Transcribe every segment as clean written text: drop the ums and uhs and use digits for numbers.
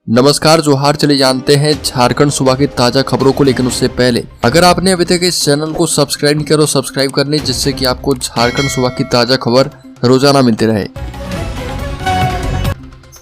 नमस्कार जोहार। चले जानते हैं झारखंड सूबा की ताजा खबरों को, लेकिन उससे पहले अगर आपने अभी तक इस चैनल को सब्सक्राइब नहीं किया तो सब्सक्राइब करने, जिससे कि आपको झारखंड सूबा की ताजा खबर रोजाना मिलती रहे।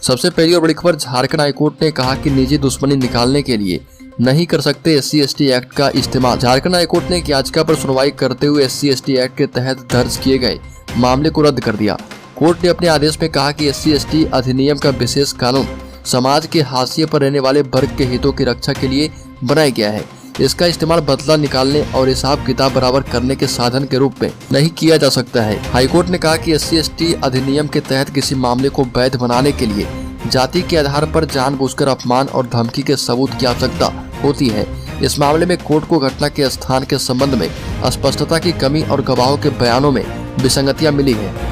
सबसे पहली और बड़ी खबर, झारखंड हाईकोर्ट ने कहा कि निजी दुश्मनी निकालने के लिए नहीं कर सकते SC/ST एक्ट का इस्तेमाल। झारखंड हाईकोर्ट ने एक याचिका पर सुनवाई करते हुए SC/ST एक्ट के तहत दर्ज किए गए मामले को रद्द कर दिया। कोर्ट ने अपने आदेश में कहा कि SC/ST अधिनियम का विशेष कानून समाज के हाशिए पर रहने वाले वर्ग के हितों की रक्षा के लिए बनाया गया है। इसका इस्तेमाल बदला निकालने और हिसाब किताब बराबर करने के साधन के रूप में नहीं किया जा सकता है। हाईकोर्ट ने कहा कि SC/ST अधिनियम के तहत किसी मामले को वैध बनाने के लिए जाति के आधार पर जानबूझकर अपमान और धमकी के सबूत की आवश्यकता होती है। इस मामले में कोर्ट को घटना के स्थान के संबंध में स्पष्टता की कमी और गवाहों के बयानों में विसंगतियां मिली है।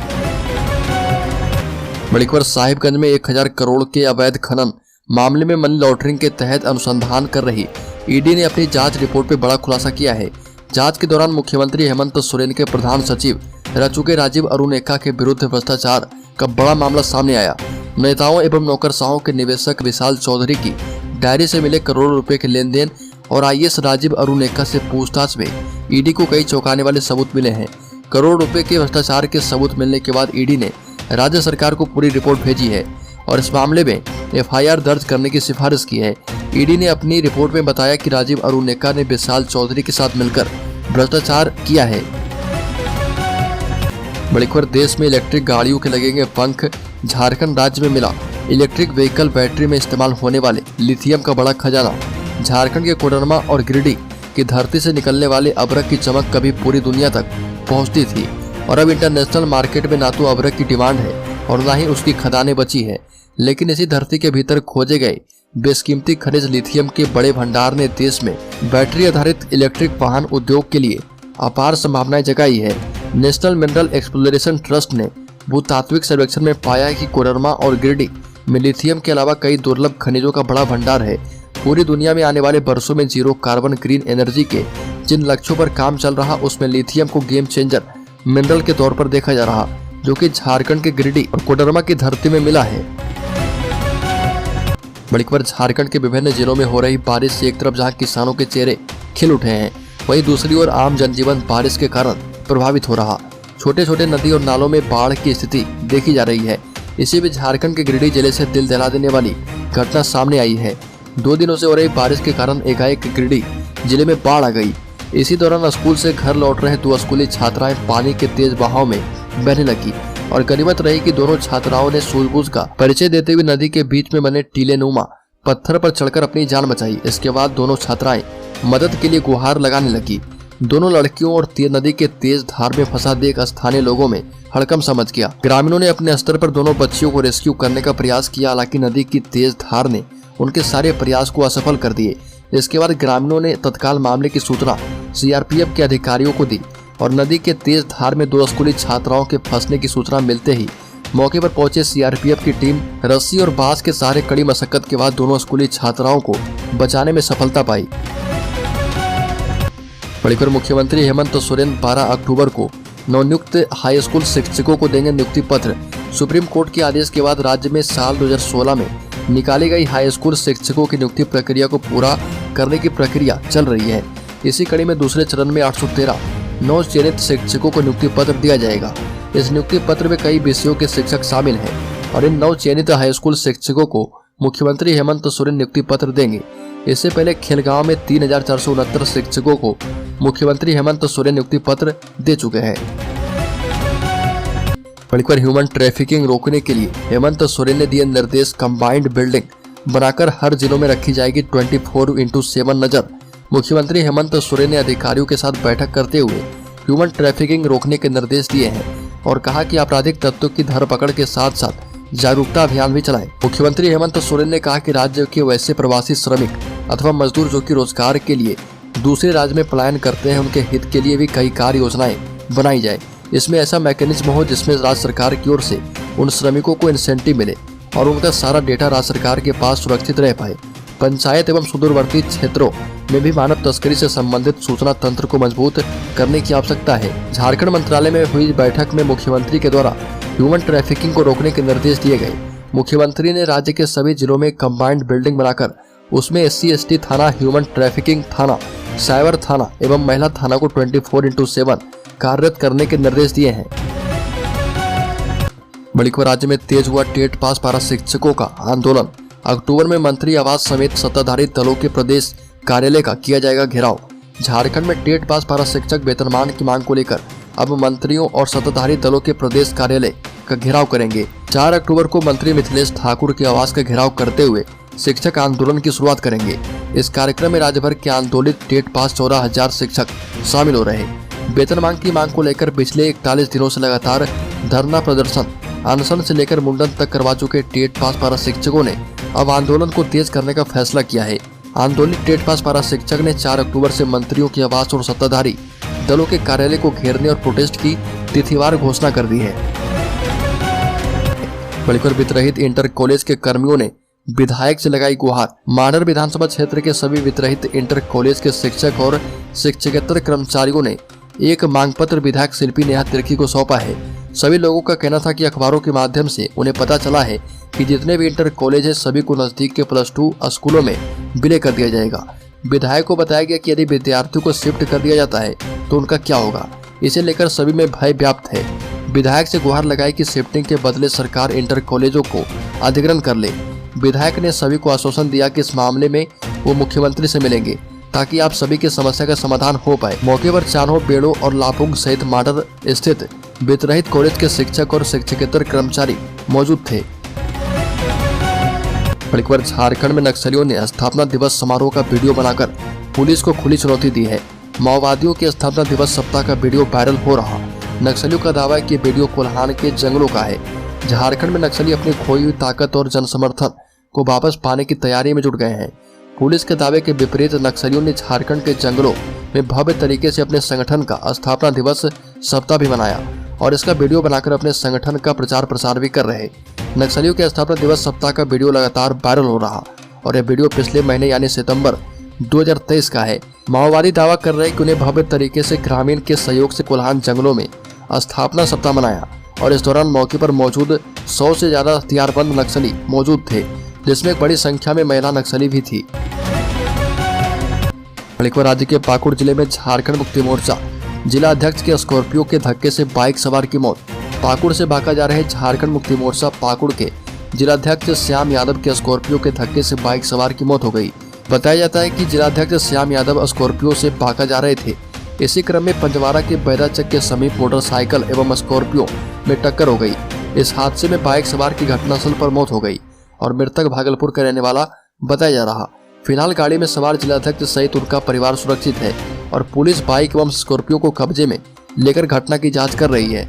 बड़ी खबर, साहिबगंज में 1000 करोड़ के अवैध खनन मामले में मनी लॉन्ड्रिंग के तहत अनुसंधान कर रही ईडी ने अपनी जांच रिपोर्ट में बड़ा खुलासा किया है। जांच के दौरान मुख्यमंत्री हेमंत सोरेन के प्रधान सचिव रह चुके राजीव अरुण एक्का के विरुद्ध भ्रष्टाचार का बड़ा मामला सामने आया। नेताओं एवं नौकरशाहों के निवेशक विशाल चौधरी की डायरी से मिले करोड़ों रुपए के लेन देन और IAS राजीव अरुण एक्का से पूछताछ में ईडी को कई चौंकाने वाले सबूत मिले हैं। करोड़ रुपए के भ्रष्टाचार के सबूत मिलने के बाद ईडी ने राज्य सरकार को पूरी रिपोर्ट भेजी है और इस मामले में FIR दर्ज करने की सिफारिश की है। ईडी ने अपनी रिपोर्ट में बताया कि राजीव अरुण एक्का ने विशाल चौधरी के साथ मिलकर भ्रष्टाचार किया है। बड़ी खबर, देश में इलेक्ट्रिक गाड़ियों के लगेंगे पंख। झारखंड राज्य में मिला इलेक्ट्रिक व्हीकल बैटरी में इस्तेमाल होने वाले लिथियम का बड़ा खजाना। झारखंड के कोडरमा और गिरिडीह की धरती से निकलने वाले अभ्रक की चमक कभी पूरी दुनिया तक पहुंचती थी और अब इंटरनेशनल मार्केट में ना तो अभ्रक की डिमांड है और ना ही उसकी खदानें बची है। लेकिन इसी धरती के भीतर खोजे गए बेशकीमती खनिज लिथियम के बड़े भंडार ने देश में बैटरी आधारित इलेक्ट्रिक वाहन उद्योग के लिए अपार संभावनाएं जगाई है। नेशनल मिनरल एक्सप्लोरेशन ट्रस्ट ने भूतात्विक सर्वेक्षण में पाया है कि कोडरमा और गिरिडीह में लिथियम के अलावा कई दुर्लभ खनिजों का बड़ा भंडार है। पूरी दुनिया में आने वाले वर्षों में जीरो कार्बन ग्रीन एनर्जी के जिन लक्ष्यों पर काम चल रहा, उसमें लिथियम को गेम चेंजर मिनरल के तौर पर देखा जा रहा, जो कि झारखंड के गिरिडीह और कोडरमा की धरती में मिला है। बड़ी खबर, झारखंड के विभिन्न जिलों में हो रही बारिश से एक तरफ जहां किसानों के चेहरे खिल उठे हैं, वहीं दूसरी ओर आम जनजीवन बारिश के कारण प्रभावित हो रहा। छोटे छोटे नदी और नालों में बाढ़ की स्थिति देखी जा रही है। इसी बीच झारखंड के गिरिडीह जिले से दिल दहला देने वाली घटना सामने आई है। 2 दिनों से हो रही बारिश के कारण एकाएक गिरिडीह जिले में बाढ़ आ गई। इसी दौरान स्कूल से घर लौट रहे 2 स्कूली छात्राएं पानी के तेज बहाव में बहने लगी और गनीमत रही कि दोनों छात्राओं ने सूझबूझ का परिचय देते हुए नदी के बीच में बने टीलेनुमा पत्थर पर चढ़कर अपनी जान बचाई। इसके बाद दोनों छात्राएं मदद के लिए गुहार लगाने लगी। दोनों लड़कियों और नदी के तेज धार में फंसा देख स्थानीय लोगों में हड़कंप समझ गया। ग्रामीणों ने अपने स्तर पर दोनों बच्चियों को रेस्क्यू करने का प्रयास किया, हालांकि नदी की तेज धार ने उनके सारे प्रयास को असफल कर दिए। इसके बाद ग्रामीणों ने तत्काल मामले की सूचना CRPF के अधिकारियों को दी और नदी के तेज धार में 2 स्कूली छात्राओं के फंसने की सूचना मिलते ही मौके पर पहुंचे CRPF की टीम रस्सी और बांस के सहारे कड़ी मशक्कत के बाद दोनों स्कूली छात्राओं को बचाने में सफलता पाई। बड़ी खबर, मुख्यमंत्री हेमंत सोरेन 12 अक्टूबर को नवनियुक्त हाई स्कूल शिक्षकों को देंगे नियुक्ति पत्र। सुप्रीम कोर्ट के आदेश के बाद राज्य में साल 2016 में निकाली गई हाई स्कूल शिक्षकों की नियुक्ति प्रक्रिया को पूरा करने की प्रक्रिया चल रही है। इसी कड़ी में दूसरे चरण में 813 नव चयनित शिक्षकों को नियुक्ति पत्र दिया जाएगा। इस नियुक्ति पत्र में कई विषयों के शिक्षक शामिल हैं और इन नव चयनित हाई स्कूल शिक्षकों को मुख्यमंत्री हेमंत सोरेन नियुक्ति पत्र देंगे। इससे पहले खेलगांव में 3469 शिक्षकों को मुख्यमंत्री हेमंत सोरेन नियुक्ति पत्र दे चुके हैं। बड़ी ह्यूमन ट्रैफिकिंग रोकने के लिए हेमंत सोरेन ने दिए निर्देश। कंबाइंड बिल्डिंग बनाकर हर जिलों में रखी जाएगी 24/7 नजर। मुख्यमंत्री हेमंत सोरेन ने अधिकारियों के साथ बैठक करते हुए ह्यूमन ट्रैफिकिंग रोकने के निर्देश दिए हैं और कहा कि आपराधिक तत्वों की धरपकड़ के साथ साथ जागरूकता अभियान भी चलाएं। मुख्यमंत्री हेमंत सोरेन ने कहा कि राज्य के वैसे प्रवासी श्रमिक अथवा मजदूर जो कि रोजगार के लिए दूसरे राज्य में पलायन करते हैं, उनके हित के लिए भी कई कार्य योजनाएं बनाई जाए। इसमें ऐसा मैकेनिज्म हो जिसमें राज्य सरकार की ओर से उन श्रमिकों को इंसेंटिव मिले और उनका सारा डेटा राज्य सरकार के पास सुरक्षित रह पाए। पंचायत एवं सुदूरवर्ती क्षेत्रों में भी मानव तस्करी से संबंधित सूचना तंत्र को मजबूत करने की आवश्यकता है। झारखंड मंत्रालय में हुई बैठक में मुख्यमंत्री के द्वारा ह्यूमन ट्रैफिकिंग को रोकने के निर्देश दिए गए मुख्यमंत्री ने राज्य के सभी जिलों में कंबाइंड बिल्डिंग बनाकर उसमें SC/ST थाना, ह्यूमन ट्रैफिकिंग थाना, साइबर थाना एवं महिला थाना को 24/7 कार्यरत करने के निर्देश दिए हैं। बड़ी खबर, राज्य में तेज हुआ टेट पास पारा शिक्षकों का आंदोलन। अक्टूबर में मंत्री आवास समेत सत्ताधारी दलों के प्रदेश कार्यालय का किया जाएगा घेराव। झारखंड में टेट पास पारा शिक्षक वेतनमान की मांग को लेकर अब मंत्रियों और सत्ताधारी दलों के प्रदेश कार्यालय का घेराव करेंगे। 4 अक्टूबर को मंत्री मिथिलेश ठाकुर के आवास का घेराव करते हुए शिक्षक आंदोलन की शुरुआत करेंगे। इस कार्यक्रम में राज्य भर के आंदोलित टेट पास 14,000 शिक्षक शामिल हो रहे। वेतन मांग की मांग को लेकर पिछले 41 दिनों से लगातार धरना प्रदर्शन, अनशन से लेकर मुंडन तक करवा चुके टेट पास पारा शिक्षकों ने अब आंदोलन को तेज करने का फैसला किया है। आंदोलित टेट पास पारा शिक्षक ने 4 अक्टूबर से मंत्रियों के आवास और सत्ताधारी दलों के कार्यालय को घेरने और प्रोटेस्ट की तिथिवार घोषणा कर दी है। बड़ीपुर वित्तरहित इंटर कॉलेज के कर्मियों ने विधायक से लगाई गुहार। माडर विधानसभा क्षेत्र के सभी वित्तरहित इंटर कॉलेज के शिक्षक और शिक्षकेतर कर्मचारियों ने एक मांग पत्र विधायक शिल्पी नेहा तिर्की को सौंपा है। सभी लोगों का कहना था कि अखबारों के माध्यम से उन्हें पता चला है कि जितने भी इंटर कॉलेज है सभी को नजदीक के +2 स्कूलों में विलय कर दिया जाएगा। विधायक को बताया गया कि यदि विद्यार्थियों को शिफ्ट कर दिया जाता है तो उनका क्या होगा, इसे लेकर सभी में भय व्याप्त है। विधायक से गुहार लगाई कि शिफ्टिंग के बदले सरकार इंटर कॉलेजों को अधिग्रहण कर ले। विधायक ने सभी को आश्वासन दिया कि इस मामले में वो मुख्यमंत्री से मिलेंगे ताकि आप सभी की समस्या का समाधान हो पाए। मौके पर चान्हो, बेड़ो और लापुंग सहित माडर स्थित वित्तरहित कॉलेज के शिक्षक और शिक्षकेतर कर्मचारी मौजूद थे। बड़ीपुर, झारखंड में नक्सलियों ने स्थापना दिवस समारोह का वीडियो बनाकर पुलिस को खुली चुनौती दी है। माओवादियों के स्थापना दिवस सप्ताह का वीडियो वायरल हो रहा। नक्सलियों का दावा है कि वीडियो कोल्हान के जंगलों का है। झारखंड में नक्सली अपनी खोई हुई ताकत और जनसमर्थन को वापस पाने की तैयारी में जुट गए हैं। पुलिस के दावे के विपरीत नक्सलियों ने झारखंड के जंगलों में भव्य तरीके से अपने संगठन का स्थापना दिवस सप्ताह भी मनाया और इसका वीडियो बनाकर अपने संगठन का प्रचार प्रसार भी कर रहे। नक्सलियों के स्थापना दिवस सप्ताह का वीडियो लगातार वायरल हो रहा और यह वीडियो पिछले महीने यानी सितंबर 2023 का है। माओवादी दावा कर रहे कि उन्हें भव्य तरीके से ग्रामीण के सहयोग से कोल्हान जंगलों में स्थापना सप्ताह मनाया और इस दौरान मौके पर मौजूद 100 से ज्यादा हथियारबंद नक्सली मौजूद थे, जिसमें एक बड़ी संख्या में महिला नक्सली भी थी। राज्य के पाकुड़ जिले में झारखंड मुक्ति मोर्चा जिला अध्यक्ष के स्कॉर्पियो के धक्के से बाइक सवार की मौत। पाकुड़ से भागा जा रहे झारखंड मुक्ति मोर्चा पाकुड़ के जिलाध्यक्ष श्याम यादव के स्कॉर्पियो के धक्के से बाइक सवार की मौत हो गई। बताया जाता है कि जिलाध्यक्ष श्याम यादव स्कॉर्पियो से भागा जा रहे थे। इसी क्रम में पंजवारा के बैराचक के समीप मोटरसाइकिल एवं स्कॉर्पियो में टक्कर हो गई। इस हादसे में बाइक सवार की घटनास्थल पर मौत हो गई और मृतक भागलपुर का रहने वाला बताया जा रहा। फिलहाल गाड़ी में सवार जिलाध्यक्ष सहित उनका परिवार सुरक्षित है और पुलिस बाइक एवं स्कॉर्पियो को कब्जे में लेकर घटना की जांच कर रही है।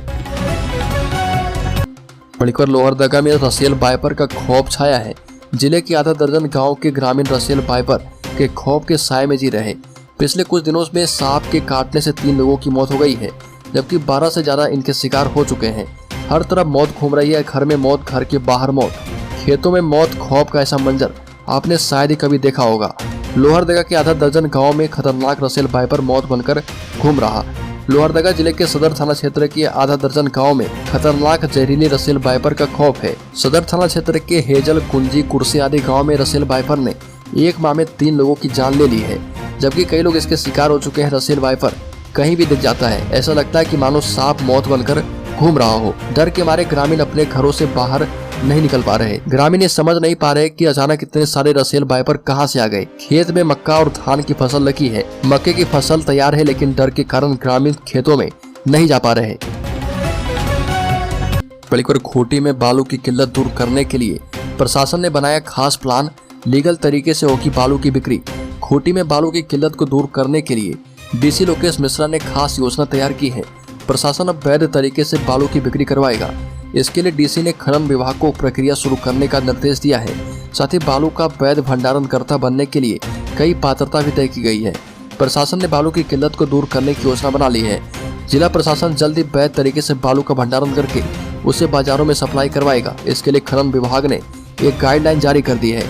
मणिपुर लोहरदगा में रसेल वाइपर का खौफ छाया है। जिले के आधा दर्जन गांव के ग्रामीण रसेल वाइपर के खौफ के साए में जी रहे। पिछले कुछ दिनों में सांप के काटने से 3 लोगों की मौत हो गई है, जबकि 12 से ज्यादा इनके शिकार हो चुके हैं। हर तरफ मौत घूम रही है। घर में मौत, घर के बाहर मौत, खेतों में मौत। खौफ का ऐसा मंजर आपने शायद ही कभी देखा होगा। लोहरदगा के आधा दर्जन गांव में खतरनाक रसेल वाइपर मौत बनकर घूम रहा। लोहरदगा जिले के सदर थाना क्षेत्र के आधा दर्जन गांव में खतरनाक जहरीली रसेल वाइपर का खौफ है। सदर थाना क्षेत्र के हेजल, कुंजी, कुर्सी आदि गांव में रसेल वाइपर ने एक माह में 3 लोगों की जान ले ली है, जबकि कई लोग इसके शिकार हो चुके हैं। रसेल वाइपर कहीं भी दिख जाता है, ऐसा लगता है कि मानो सांप मौत बनकर घूम रहा हो। डर के मारे ग्रामीण अपने घरों से बाहर नहीं निकल पा रहे। ग्रामीण ये समझ नहीं पा रहे कि अचानक इतने सारे रसेल वाइपर कहां से आ गए। खेत में मक्का और धान की फसल लगी है। मक्के की फसल तैयार है, लेकिन डर के कारण ग्रामीण खेतों में नहीं जा पा रहे। बड़ीपुर खूंटी में बालू की किल्लत दूर करने के लिए प्रशासन ने बनाया खास प्लान। लीगल तरीके से होगी बालू की बिक्री। खूंटी में बालू की किल्लत को दूर करने के लिए डीसी लोकेश मिश्रा ने खास योजना तैयार की है। प्रशासन अब वैध तरीके से बालू की बिक्री करवाएगा। इसके लिए डीसी ने खनन विभाग को प्रक्रिया शुरू करने का निर्देश दिया है। साथ ही बालू का वैध भंडारणकर्ता बनने के लिए कई पात्रता भी तय की गई है। प्रशासन ने बालू की किल्लत को दूर करने की योजना बना ली है। जिला प्रशासन जल्द ही वैध तरीके से बालू का भंडारण करके उसे बाजारों में सप्लाई करवाएगा। इसके लिए खनन विभाग ने एक गाइडलाइन जारी कर दी है।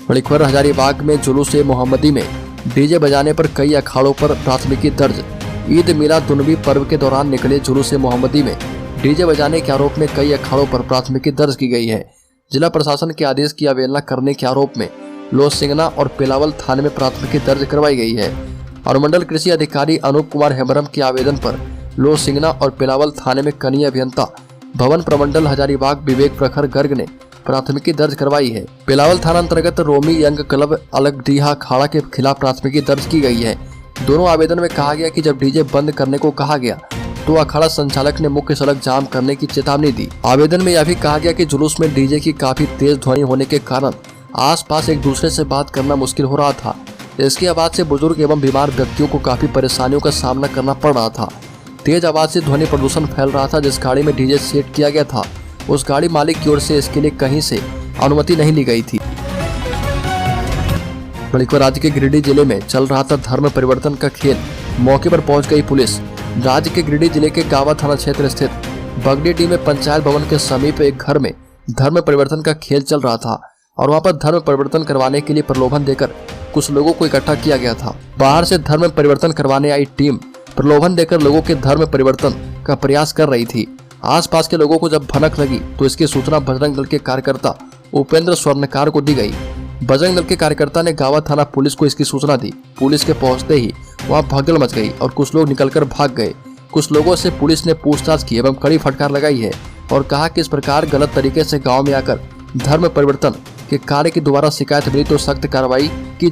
बड़ी खबर, हजारीबाग में जुलूस मोहम्मदी में डीजे बजाने पर कई अखाड़ों पर प्राथमिकी दर्ज। ईद मिलादुन्नबी पर्व के दौरान निकले जुलूस मोहम्मदी में डीजे बजाने के आरोप में कई अखाड़ों पर प्राथमिकी दर्ज की गई है। जिला प्रशासन के आदेश की अवहेलना करने के आरोप में लोहसिंगना और पिलावल थाने में प्राथमिकी दर्ज करवाई गई है। और मंडल कृषि अधिकारी अनूप कुमार हेम्ब्रम के आवेदन पर लोहसिंगना और पिलावल थाने में कनीय अभियंता भवन प्रमंडल हजारीबाग विवेक प्रखर गर्ग ने प्राथमिकी दर्ज करवाई है। पिलावल थाना अंतर्गत रोमी यंग क्लब अलगडीहा अखाड़ा के खिलाफ प्राथमिकी दर्ज की गई है। दोनों आवेदन में कहा गया कि जब डीजे बंद करने को कहा गया तो अखाड़ा संचालक ने मुख्य सड़क जाम करने की चेतावनी दी। आवेदन में यह भी कहा गया कि जुलूस में डीजे की काफी तेज ध्वनि होने के कारण आसपास एक दूसरे से बात करना मुश्किल हो रहा था। इसकी आवाज से बुजुर्ग एवं बीमार व्यक्तियों को काफी परेशानियों का सामना करना पड़ रहा था। तेज आवाज से ध्वनि प्रदूषण फैल रहा था। जिस गाड़ी में डीजे सेट किया गया था उस गाड़ी मालिक की ओर से इसके लिए कहीं से अनुमति नहीं ली गई थी। राज्य के गिरिडीह जिले में चल रहा था धर्म परिवर्तन का खेल। मौके पर पहुंच गई पुलिस। राज्य के गिरिडीह जिले के गावा थाना क्षेत्र स्थित बगडीडीह में पंचायत भवन के समीप एक घर में धर्म परिवर्तन का खेल चल रहा था और वहां पर धर्म परिवर्तन करवाने के लिए प्रलोभन देकर कुछ लोगों को इकट्ठा किया गया था। बाहर से धर्म परिवर्तन करवाने आई टीम प्रलोभन देकर लोगों के धर्म परिवर्तन का प्रयास कर रही थी। आसपास के लोगों को जब भनक लगी तो इसकी सूचना बजरंग दल के कार्यकर्ता उपेंद्र स्वर्णकार को दी गई। बजरंग दल के कार्यकर्ता ने गावा थाना पुलिस को इसकी सूचना दी। पुलिस के पहुंचते ही वहां भगदड़ मच गई और कुछ लोग निकलकर भाग गए। कुछ लोगों से पुलिस ने पूछताछ की एवं कड़ी फटकार लगाई है और कहा कि इस प्रकार गलत तरीके से गांव में आकर धर्म परिवर्तन के कार्य की दोबारा शिकायत मिली तो सख्त कार्रवाई की जाएगी।